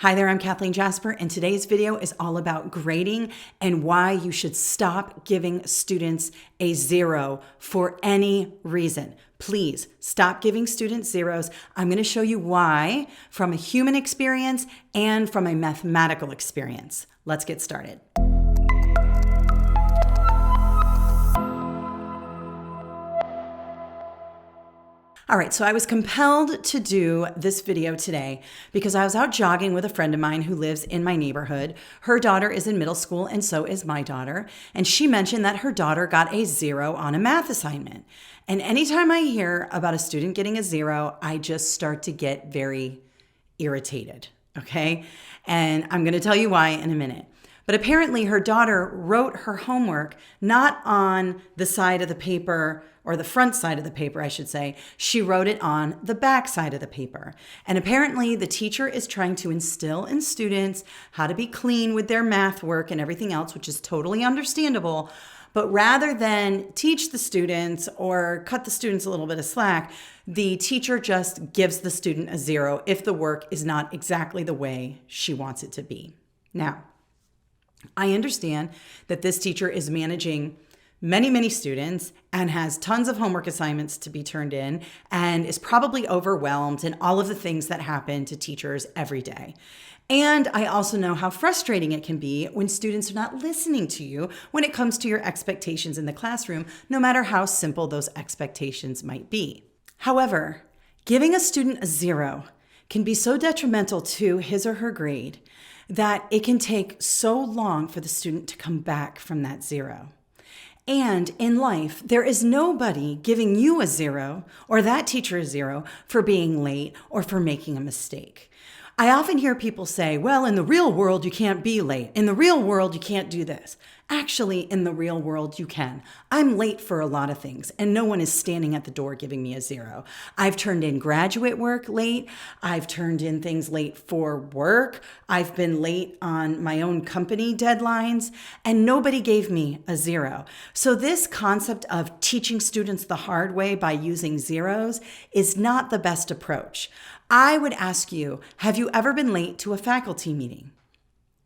Hi there, I'm Kathleen Jasper, and today's video is all about grading and why you should stop giving students a 0 for any reason. Please stop giving students zeros. I'm going to show you why from a human experience and from a mathematical experience. Let's get started. All right, so I was compelled to do this video today because I was out jogging with a friend of mine who lives in my neighborhood. Her daughter is in middle school and so is my daughter. And she mentioned that her daughter got a 0 on a math assignment. And anytime I hear about a student getting a 0, I just start to get very irritated, okay? And I'm gonna tell you why in a minute. But apparently her daughter wrote her homework not on the side of the paper, or the front side of the paper, I should say. She wrote it on the back side of the paper. And apparently the teacher is trying to instill in students how to be clean with their math work and everything else, which is totally understandable. But rather than teach the students or cut the students a little bit of slack, the teacher just gives the student a 0 if the work is not exactly the way she wants it to be. Now, I understand that this teacher is managing many students and has tons of homework assignments to be turned in and is probably overwhelmed in all of the things that happen to teachers every day. And I also know how frustrating it can be when students are not listening to you when it comes to your expectations in the classroom, no matter how simple those expectations might be. However, giving a student a 0 can be so detrimental to his or her grade that it can take so long for the student to come back from that 0. And in life, there is nobody giving you a 0 or that teacher a 0 for being late or for making a mistake. I often hear people say, well, in the real world, you can't be late. In the real world, you can't do this. Actually, in the real world, you can. I'm late for a lot of things, and no one is standing at the door giving me a 0. I've turned in graduate work late. I've turned in things late for work. I've been late on my own company deadlines, and nobody gave me a 0. So this concept of teaching students the hard way by using zeros is not the best approach. I would ask you, have you ever been late to a faculty meeting?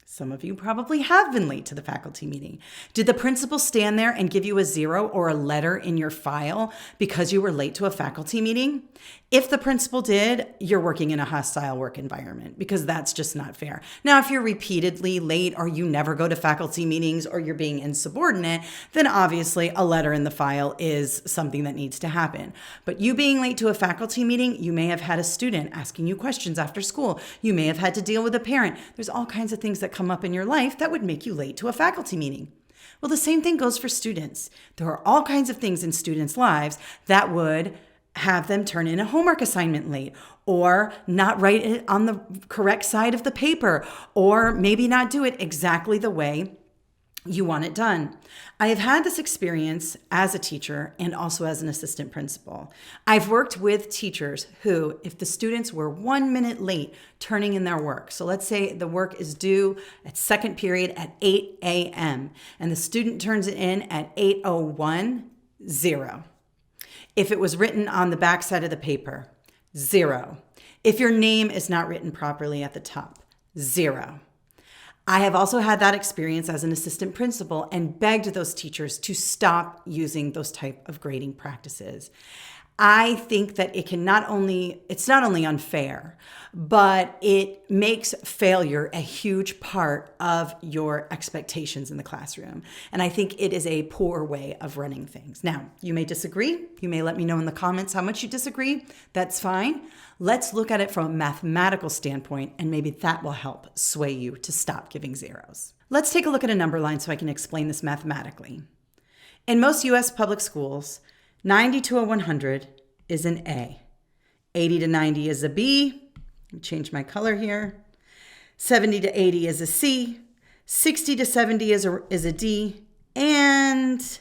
Some of you probably have been late to the faculty meeting. Did the principal stand there and give you a 0 or a letter in your file because you were late to a faculty meeting? If the principal did, you're working in a hostile work environment because that's just not fair. Now, if you're repeatedly late or you never go to faculty meetings or you're being insubordinate, then obviously a letter in the file is something that needs to happen. But you being late to a faculty meeting, you may have had a student asking you questions after school. You may have had to deal with a parent. There's all kinds of things that come up in your life that would make you late to a faculty meeting. Well, the same thing goes for students. There are all kinds of things in students' lives that would have them turn in a homework assignment late, or not write it on the correct side of the paper, or maybe not do it exactly the way you want it done. I have had this experience as a teacher and also as an assistant principal. I've worked with teachers who, if the students were 1 minute late turning in their work, so let's say the work is due at second period at 8 a.m. and the student turns it in at 8:01, 0. If it was written on the back side of the paper, 0. If your name is not written properly at the top, 0. I have also had that experience as an assistant principal and begged those teachers to stop using those type of grading practices. I think that it's not only unfair, but it makes failure a huge part of your expectations in the classroom. And I think it is a poor way of running things. Now, you may disagree. You may let me know in the comments how much you disagree. That's fine. Let's look at it from a mathematical standpoint, and maybe that will help sway you to stop giving zeros. Let's take a look at a number line so I can explain this mathematically. In most U.S. public schools, 90 to 100 is an A. 80 to 90 is a B. Let me change my color here. 70 to 80 is a C. 60 to 70 is a D. And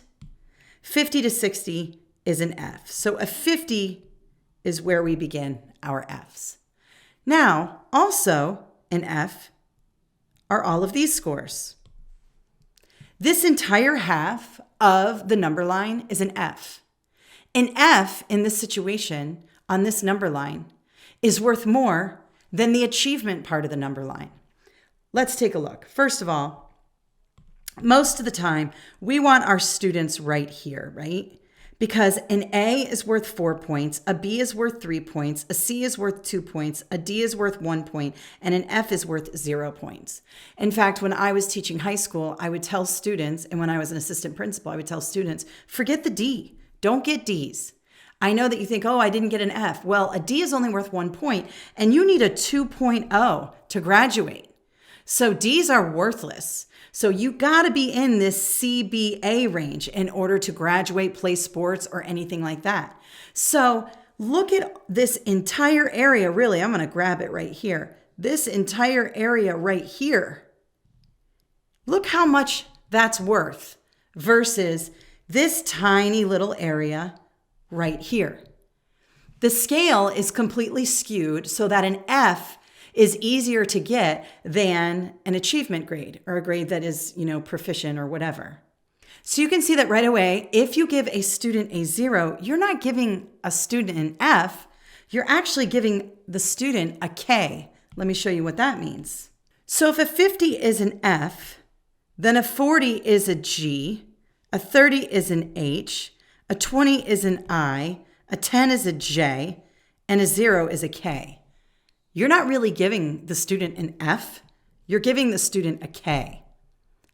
50 to 60 is an F. So a 50 is where we begin our Fs. Now, also an F are all of these scores. This entire half of the number line is an F. An F in this situation on this number line is worth more than the achievement part of the number line. Let's take a look. First of all, most of the time, we want our students right here, right? Because an A is worth 4 points, a B is worth 3 points, a C is worth 2 points, a D is worth 1 point, and an F is worth 0 points. In fact, when I was teaching high school, I would tell students, and when I was an assistant principal, I would tell students, forget the D, don't get Ds. I know that you think, oh, I didn't get an F. Well, a D is only worth 1 point, and you need a 2.0 to graduate. So Ds are worthless. So you got to be in this CBA range in order to graduate, play sports, or anything like that. So look at this entire area. Really, I'm going to grab it right here. This entire area right here. Look how much that's worth versus this tiny little area right here. The scale is completely skewed so that an F is easier to get than an achievement grade or a grade that is, proficient or whatever. So you can see that right away, if you give a student a 0, you're not giving a student an F, you're actually giving the student a K. Let me show you what that means. So if a 50 is an F, then a 40 is a G, a 30 is an H, a 20 is an I, a 10 is a J, and a 0 is a K. You're not really giving the student an F, you're giving the student a K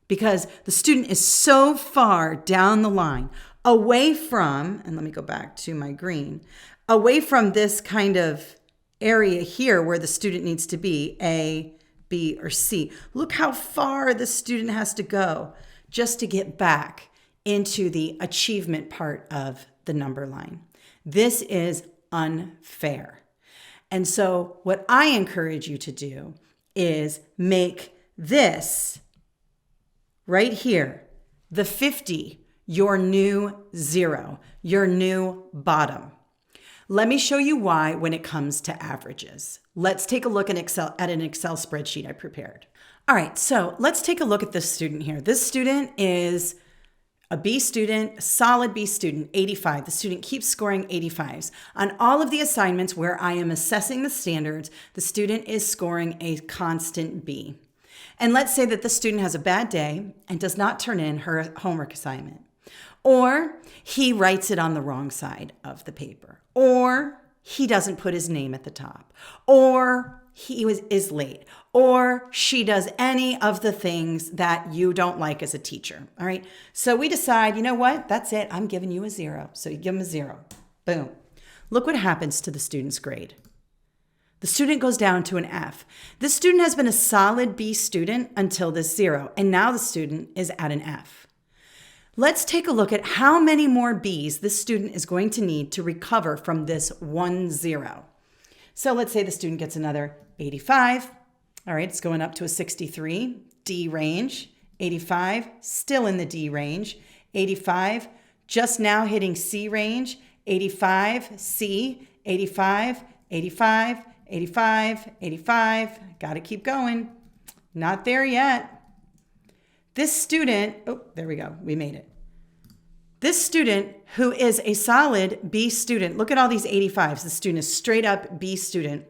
because the student is so far down the line away from, and let me go back to my green, away from this kind of area here where the student needs to be, A, B, or C. Look how far the student has to go just to get back into the achievement part of the number line. This is unfair. And so what I encourage you to do is make this right here, the 50, your new 0, your new bottom. Let me show you why when it comes to averages. Let's take a look at an Excel spreadsheet I prepared. All right, so let's take a look at this student here. This student is a B student, a solid B student, 85. The student keeps scoring 85s. On all of the assignments where I am assessing the standards, the student is scoring a constant B. And let's say that the student has a bad day and does not turn in her homework assignment. Or he writes it on the wrong side of the paper. Or he doesn't put his name at the top. Or he is late, or she does any of the things that you don't like as a teacher, all right? So we decide, you know what? That's it. I'm giving you a 0. So you give him a 0. Boom. Look what happens to the student's grade. The student goes down to an F. This student has been a solid B student until this 0, and now the student is at an F. Let's take a look at how many more Bs this student is going to need to recover from this 1 0. So let's say the student gets another 85. All right, it's going up to a 63, D range. 85, still in the D range. 85, just now hitting C range. 85, C, 85, 85, 85, 85. Got to keep going. Not there yet. This student, oh, there we go. We made it. This student who is a solid B student, look at all these 85s. The student is straight up B student,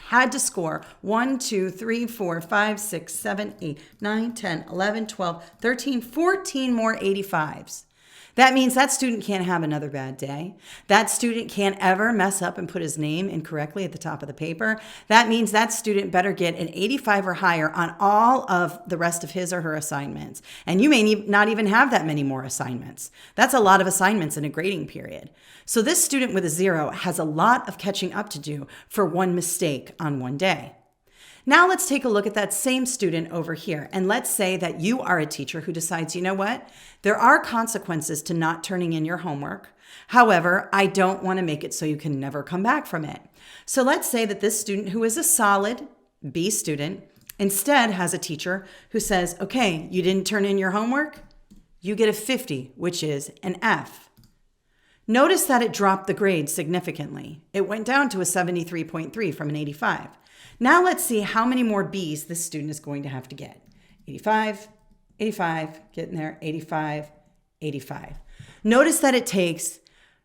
had to score 1, 2, 3, 4, 5, 6, 7, 8, 9, 10, 11, 12, 13, 14 more 85s. That means that student can't have another bad day. That student can't ever mess up and put his name incorrectly at the top of the paper. That means that student better get an 85 or higher on all of the rest of his or her assignments. And you may not even have that many more assignments. That's a lot of assignments in a grading period. So this student with a 0 has a lot of catching up to do for one mistake on one day. Now let's take a look at that same student over here. And let's say that you are a teacher who decides, you know what? There are consequences to not turning in your homework. However, I don't want to make it so you can never come back from it. So let's say that this student who is a solid B student instead has a teacher who says, okay, you didn't turn in your homework? You get a 50, which is an F. Notice that it dropped the grade significantly. It went down to a 73.3 from an 85. Now let's see how many more Bs this student is going to have to get. 85, 85, getting there, 85, 85. Notice that it takes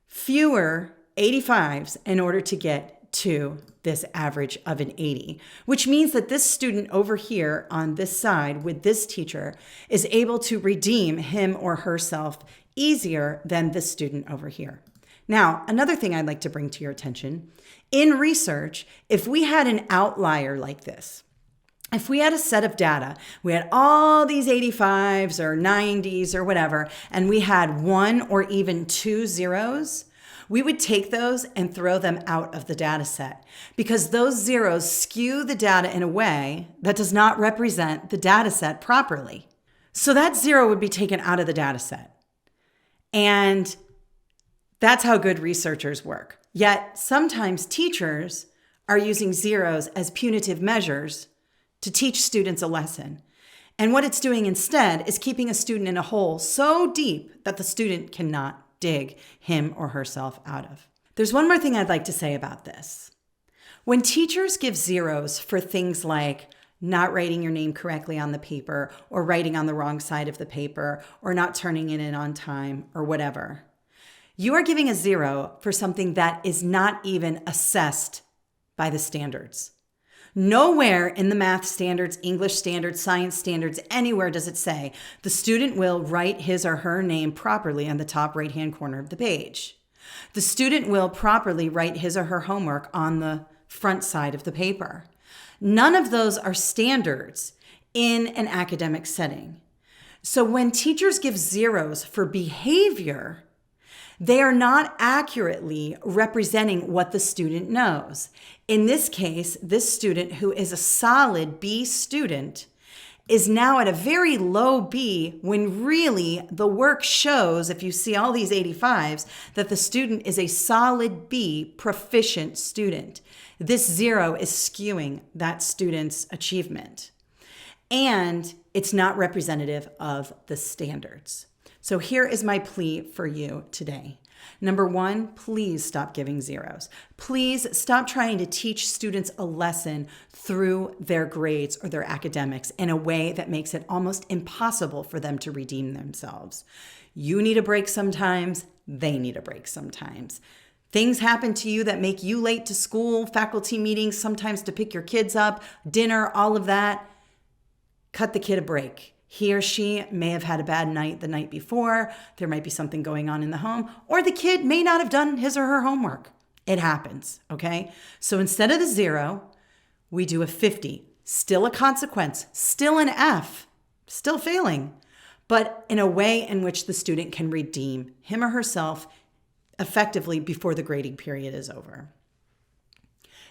fewer 85s in order to get to this average of an 80, which means that this student over here on this side with this teacher is able to redeem him or herself easier than this student over here. Now, another thing I'd like to bring to your attention, in research, if we had an outlier like this, if we had a set of data, we had all these 85s or 90s or whatever, and we had 1 or even 2 zeros, we would take those and throw them out of the data set because those zeros skew the data in a way that does not represent the data set properly. So that 0 would be taken out of the data set. And that's how good researchers work. Yet sometimes teachers are using zeros as punitive measures to teach students a lesson. And what it's doing instead is keeping a student in a hole so deep that the student cannot dig him or herself out of. There's one more thing I'd like to say about this. When teachers give zeros for things like not writing your name correctly on the paper or writing on the wrong side of the paper or not turning it in on time or whatever, you are giving a 0 for something that is not even assessed by the standards. Nowhere in the math standards, English standards, science standards, anywhere does it say the student will write his or her name properly on the top right-hand corner of the page. The student will properly write his or her homework on the front side of the paper. None of those are standards in an academic setting. So when teachers give zeros for behavior, they are not accurately representing what the student knows. In this case, this student, who is a solid B student, is now at a very low B when really the work shows, if you see all these 85s, that the student is a solid B proficient student. This 0 is skewing that student's achievement. And it's not representative of the standards. So here is my plea for you today. Number 1, please stop giving zeros. Please stop trying to teach students a lesson through their grades or their academics in a way that makes it almost impossible for them to redeem themselves. You need a break sometimes. They need a break sometimes. Things happen to you that make you late to school, faculty meetings, sometimes to pick your kids up, dinner, all of that. Cut the kid a break. He or she may have had a bad night the night before. There might be something going on in the home, or the kid may not have done his or her homework. It happens, okay? So instead of the 0, we do a 50. Still a consequence, still an F, still failing, but in a way in which the student can redeem him or herself effectively before the grading period is over.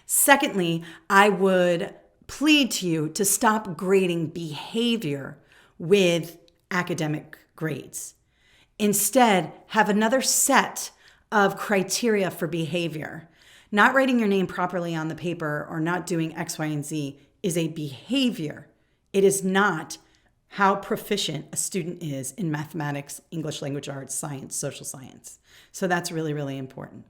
Secondly, I would plead to you to stop grading behavior with academic grades. Instead, have another set of criteria for behavior. Not writing your name properly on the paper or not doing X, Y, and Z is a behavior. It is not how proficient a student is in mathematics, English language arts, science, social science. So that's really, really important.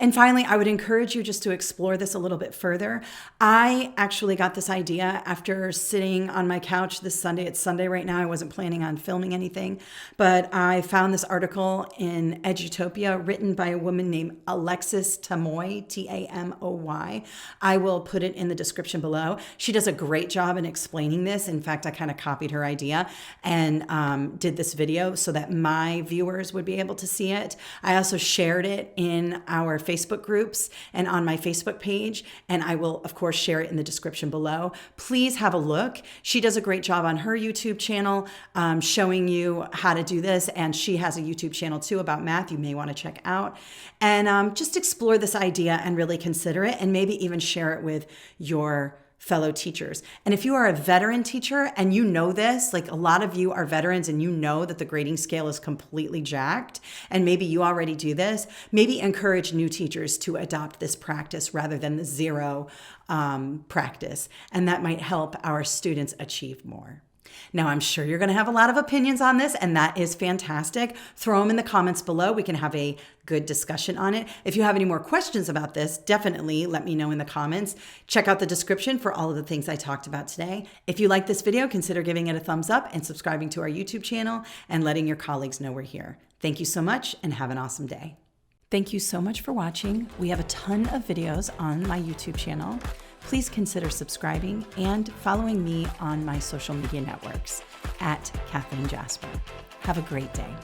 And finally, I would encourage you just to explore this a little bit further. I actually got this idea after sitting on my couch this Sunday. It's Sunday right now. I wasn't planning on filming anything, but I found this article in Edutopia written by a woman named Alexis Tamoy, Tamoy. I will put it in the description below. She does a great job in explaining this. In fact, I kind of copied her idea and did this video so that my viewers would be able to see it. I also shared it in our Facebook groups and on my Facebook page, and I will, of course, share it in the description below. Please have a look. She does a great job on her YouTube channel showing you how to do this, and she has a YouTube channel too about math you may want to check out. And just explore this idea and really consider it, and maybe even share it with your fellow teachers. And if you are a veteran teacher and you know this, like a lot of you are veterans and you know that the grading scale is completely jacked, and maybe you already do this, maybe encourage new teachers to adopt this practice rather than the 0 practice. And that might help our students achieve more. Now, I'm sure you're going to have a lot of opinions on this, and that is fantastic. Throw them in the comments below. We can have a good discussion on it. If you have any more questions about this, definitely let me know in the comments. Check out the description for all of the things I talked about today. If you like this video, consider giving it a thumbs up and subscribing to our YouTube channel and letting your colleagues know we're here. Thank you so much and have an awesome day. Thank you so much for watching. We have a ton of videos on my YouTube channel. Please consider subscribing and following me on my social media networks at Kathleen Jasper. Have a great day.